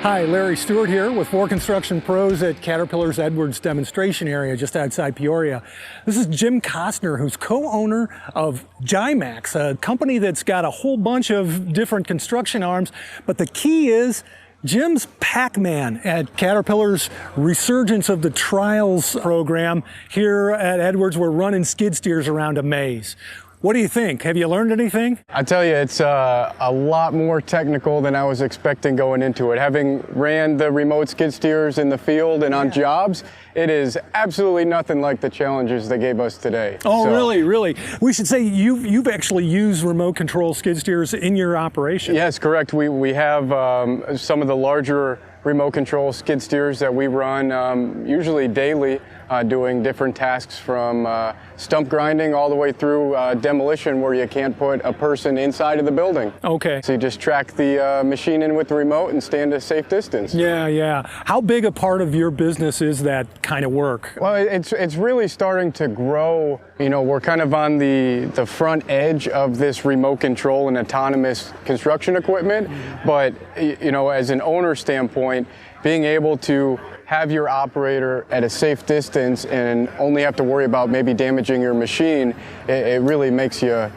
Hi, Larry Stewart here with 4 Construction Pros at Caterpillar's Edwards demonstration area just outside Peoria. This is Jim Kosner, who's co-owner of Jimax, a company that's got a whole bunch of different construction arms, but the key is Jim's Pac-Man at Caterpillar's resurgence of the trials program. Here at Edwards, we're running skid steers around a maze. What do you think? Have you learned anything? I tell you, it's a lot more technical than I was expecting going into it. Having ran the remote skid steers in the field and on jobs, it is absolutely nothing like the challenges they gave us today. Oh, really? We should say you've actually used remote control skid steers in your operation. Yes, correct. We have some of the larger remote control skid steers that we run usually daily, doing different tasks from stump grinding all the way through demolition, where you can't put a person inside of the building. Okay. So you just track the machine in with the remote and stand a safe distance. Yeah. How big a part of your business is that kind of work? Well, it's really starting to grow. You know, we're kind of on the front edge of this remote control and autonomous construction equipment, but you know, as an owner standpoint, being able to have your operator at a safe distance and only have to worry about maybe damaging your machine, it really makes you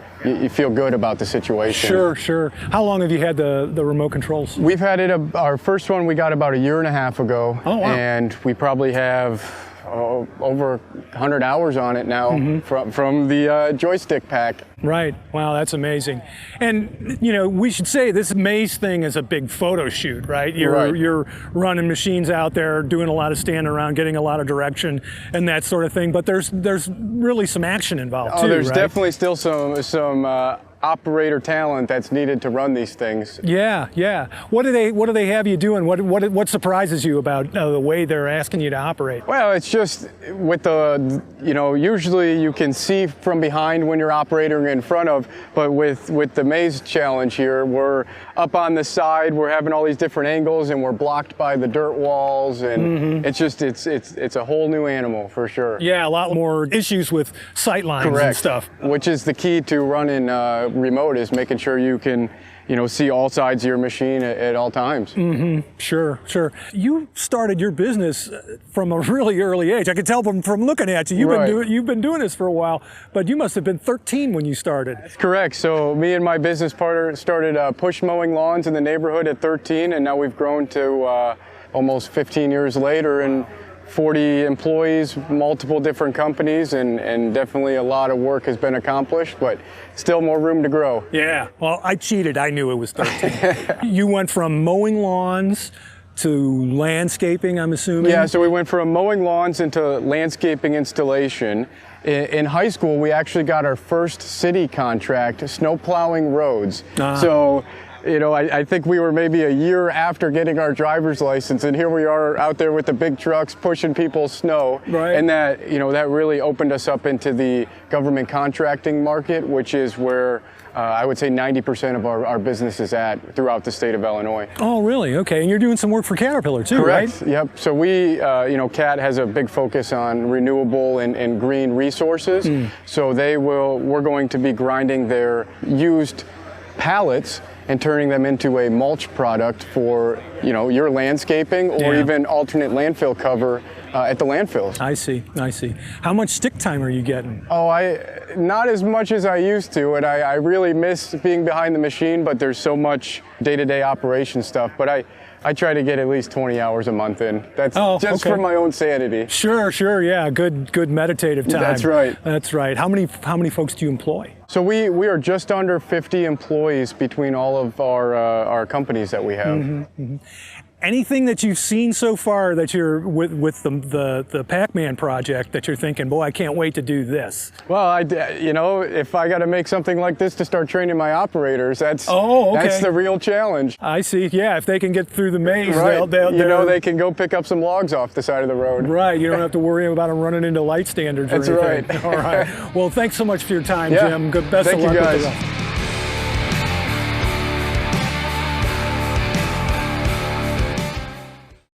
feel good about the situation. Sure. How long have you had the remote controls? We've had it, our first one we got about a year and a half ago. Oh, wow. And we probably have over 100 hours on it now from the joystick pack. Right. Wow, that's amazing. And you know, we should say this maze thing is a big photo shoot, right? You're running machines out there, doing a lot of standing around, getting a lot of direction and that sort of thing. But there's really some action involved too. There's right? definitely still some operator talent that's needed to run these things. Yeah. What do they have you doing? What surprises you about the way they're asking you to operate? Well, it's just with the, you know, usually you can see from behind when you're operating in front of, but with the maze challenge here, we're up on the side, we're having all these different angles and we're blocked by the dirt walls, and it's just it's a whole new animal for sure. Yeah, a lot more issues with sight lines and stuff. Which is the key to running remote, is making sure you can, you know, see all sides of your machine at all times. Sure. You started your business from a really early age. I can tell from looking at you. You've been doing this for a while, but you must have been 13 when you started. That's correct. So me and my business partner started push mowing lawns in the neighborhood at 13, and now we've grown to almost 15 years later, and 40 employees, multiple different companies, and definitely a lot of work has been accomplished, but still more room to grow. Yeah, well, I cheated. I knew it was 13. You went from mowing lawns to landscaping, I'm assuming? Yeah, so we went from mowing lawns into landscaping installation. In high school, we actually got our first city contract, snow plowing roads. So, you know, I think we were maybe a year after getting our driver's license, and here we are out there with the big trucks pushing people's snow. Right. And that, you know, that really opened us up into the government contracting market, which is where I would say 90% of our business is at throughout the state of Illinois. Oh, really? Okay. And you're doing some work for Caterpillar too, Correct. right? Yep. So we, you know, CAT has a big focus on renewable and green resources. So we're going to be grinding their used pallets and turning them into a mulch product for, you know, your landscaping or even alternate landfill cover at the landfills. I see. How much stick time are you getting? Oh, not as much as I used to, and I really miss being behind the machine, but there's so much day-to-day operation stuff. But I try to get at least 20 hours a month in. That's just for my own sanity. Sure, yeah, good meditative time. That's right. How many folks do you employ? So we are just under 50 employees between all of our companies that we have. Anything that you've seen so far that you're with the Pac-Man project that you're thinking, boy, I can't wait to do this? Well, you know, if I got to make something like this to start training my operators, that's the real challenge. I see. Yeah, if they can get through the maze, right. They can go pick up some logs off the side of the road. Right. You don't have to worry about them running into light standards or anything. That's right. All right. Well, thanks so much for your time, Jim. Best of luck with the rest.